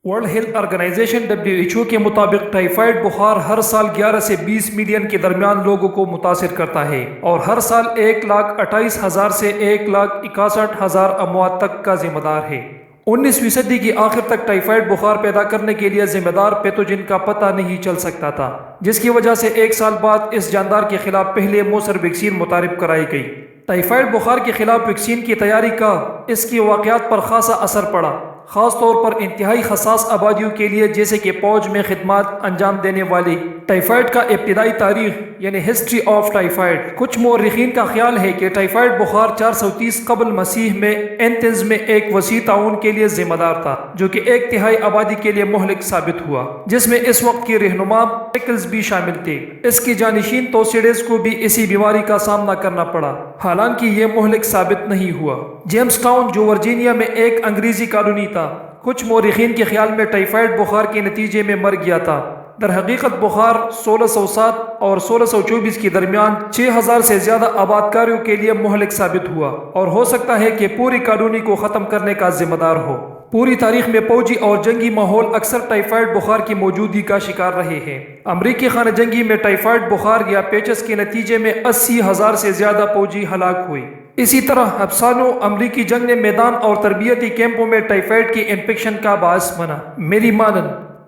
World health organization WHO کے مطابق typhoid بخار ہر سال 11 سے 20 ملین کے درمیان لوگوں کو متاثر کرتا ہے اور ہر سال 1,28,000 سے 1,61,000 اموات تک کا ذمہ دار ہے۔ 19ویں صدی کی آخر تک ٹائیفائڈ بخار پیدا کرنے کے لیے ذمہ دار پیتھوجن کا پتہ نہیں چل سکتا تھا، جس کی وجہ سے 1 سال بعد اس جاندار کے خلاف پہلے مؤثر ویکسین متعارف کرائی گئی۔ ٹائیفائڈ بخار کے خلاف ویکسین کی تیاری کا اس کی واقعات پر خاصا اثر پڑا، خاص طور پر انتہائی حساس آبادیوں کے لیے جیسے کہ فوج میں خدمات انجام دینے والی۔ ٹائیفائڈ کا ابتدائی تاریخ یعنی ہسٹری آف ٹائیفائڈ۔ کچھ مورخین کا خیال ہے کہ ٹائیفائڈ بخار 430 قبل مسیح میں اینتھنز میں ایک وسیع تعاون کے لیے ذمہ دار تھا، جو کہ 1/3 آبادی کے لیے مہلک ثابت ہوا، جس میں اس وقت کی رہنما پیکلز بھی شامل تھے۔ اس کی جانشین توسیڈیز کو بھی اسی بیماری کا سامنا کرنا پڑا، حالانکہ یہ مہلک ثابت نہیں ہوا۔ جیمز ٹاؤن جو ورجینیا میں ایک انگریزی کالونی تھا، کچھ مورخین کے خیال میں ٹائیفائڈ بخار کے نتیجے میں مر گیا تھا۔ در حقیقت بخار 1607 اور 1624 کے درمیان 6000 سے زیادہ آبادکاروں کے لیے مہلک ثابت ہوا اور ہو سکتا ہے کہ پوری کالونی کو ختم کرنے کا ذمہ دار ہو۔ پوری تاریخ میں فوجی اور جنگی ماحول اکثر ٹائیفائڈ بخار کی موجودگی کا شکار رہے ہیں۔ امریکی خانہ جنگی میں ٹائیفائڈ بخار یا پیچس کے نتیجے میں 80,000 سے زیادہ فوجی ہلاک ہوئے۔ اسی طرح افسانوں امریکی جنگ نے میدان اور تربیتی کیمپوں میں ٹائیفائڈ کی انفیکشن کا باعث بنا۔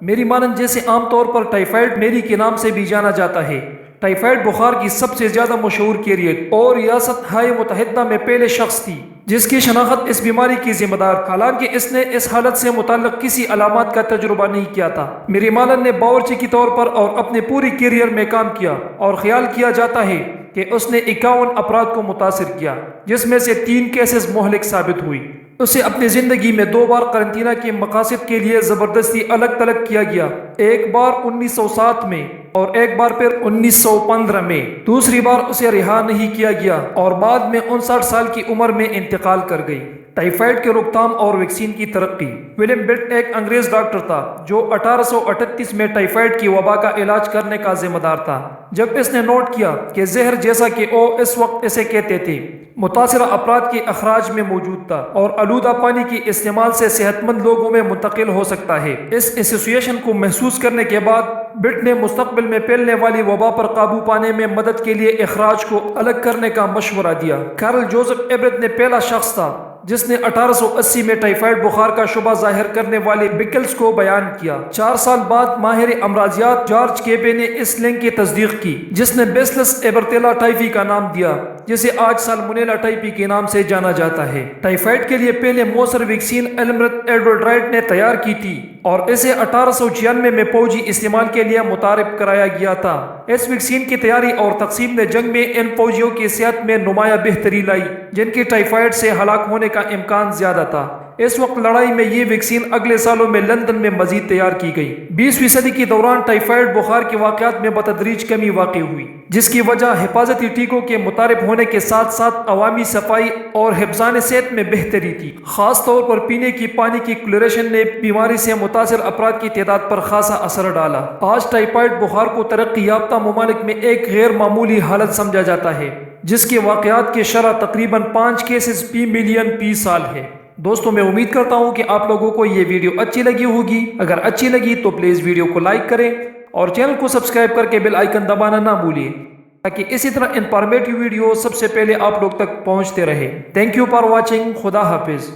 میری مانند جیسے عام طور پر ٹائیفائڈ میری کے نام سے بھی جانا جاتا ہے، ٹائیفائڈ بخار کی سب سے زیادہ مشہور کیریئر اور ریاست ہائے متحدہ میں پہلے شخص تھی جس کی شناخت اس بیماری کی ذمہ دار، حالانکہ اس نے اس حالت سے متعلق کسی علامات کا تجربہ نہیں کیا تھا۔ میری مالن نے باورچی کے طور پر اور اپنے پوری کیریئر میں کام کیا اور خیال کیا جاتا ہے کہ اس نے 51 افراد کو متاثر کیا، جس میں سے 3 کیسز مہلک ثابت ہوئی۔ اسے اپنی زندگی میں 2 بار قرنطینہ کے مقاصد کے لیے زبردستی الگ تلگ کیا گیا، ایک بار 1907 میں اور ایک بار پھر 1915 میں۔ دوسری بار اسے رہا نہیں کیا گیا اور بعد میں 59 سال کی عمر میں انتقال کر گئی۔ ٹائیفائڈ کے روک تھام اور ویکسین کی ترقی۔ ولیم بٹ ایک انگریز ڈاکٹر تھا جو 1838 میں ٹائیفائڈ کی وبا کا علاج کرنے کا ذمہ دار تھا، جب اس نے نوٹ کیا کہ زہر جیسا کہ وہ اس وقت اسے کہتے تھے متاثرہ افراد کے اخراج میں موجود تھا اور آلودہ پانی کے استعمال سے صحت مند لوگوں میں منتقل ہو سکتا ہے۔ اس ایسوسی ایشن کو محسوس کرنے کے بعد بٹ نے مستقبل میں پھیلنے والی وبا پر قابو پانے میں مدد کے لیے اخراج کو الگ کرنے کا مشورہ دیا۔ کارل جوزف ایبرت نے پہلا شخص تھا جس نے 1880 میں ٹائیفائڈ بخار کا شبہ ظاہر کرنے والے بیکلز کو بیان کیا۔ 4 سال بعد ماہر امراضیات جارج کیبے نے اس لنک کی تصدیق کی، جس نے بیسلس ایبرتیلا ٹائفی کا نام دیا، جسے آج سالمونیلا ٹائفی کے نام سے جانا جاتا ہے۔ ٹائیفائڈ کے لیے پہلے مؤثر ویکسین ایلمرت ایڈورڈ رائٹ نے تیار کی تھی اور اسے 1896 میں فوجی استعمال کے لیے متعارف کرایا گیا تھا۔ اس ویکسین کی تیاری اور تقسیم نے جنگ میں ان فوجیوں کی صحت میں نمایاں بہتری لائی جن کی ٹائیفائڈ سے ہلاک ہونے کا امکان زیادہ تھا۔ اس وقت لڑائی میں یہ ویکسین اگلے سالوں میں لندن میں مزید تیار کی گئی۔ 20ویں صدی کے دوران ٹائیفائڈ بخار کے واقعات میں بتدریج کمی واقع ہوئی، جس کی وجہ حفاظتی ٹیکوں کے متعارف ہونے کے ساتھ ساتھ عوامی صفائی اور حفظان صحت میں بہتری تھی۔ خاص طور پر پینے کی پانی کی کلوریشن نے بیماری سے متاثر افراد کی تعداد پر خاصا اثر ڈالا۔ آج ٹائیفائڈ بخار کو ترقی یافتہ ممالک میں ایک غیر معمولی حالت سمجھا جاتا ہے، جس کے واقعات کی شرح تقریباً 5 کیسز فی ملین فی سال ہے۔ دوستوں، میں امید کرتا ہوں کہ آپ لوگوں کو یہ ویڈیو اچھی لگی ہوگی۔ اگر اچھی لگی تو پلیز ویڈیو کو لائک کریں اور چینل کو سبسکرائب کر کے بیل آئیکن دبانا نہ بھولیں تاکہ اسی طرح انفارمیٹیو ویڈیو سب سے پہلے آپ لوگ تک پہنچتے رہے۔ Thank you for watching. خدا حافظ۔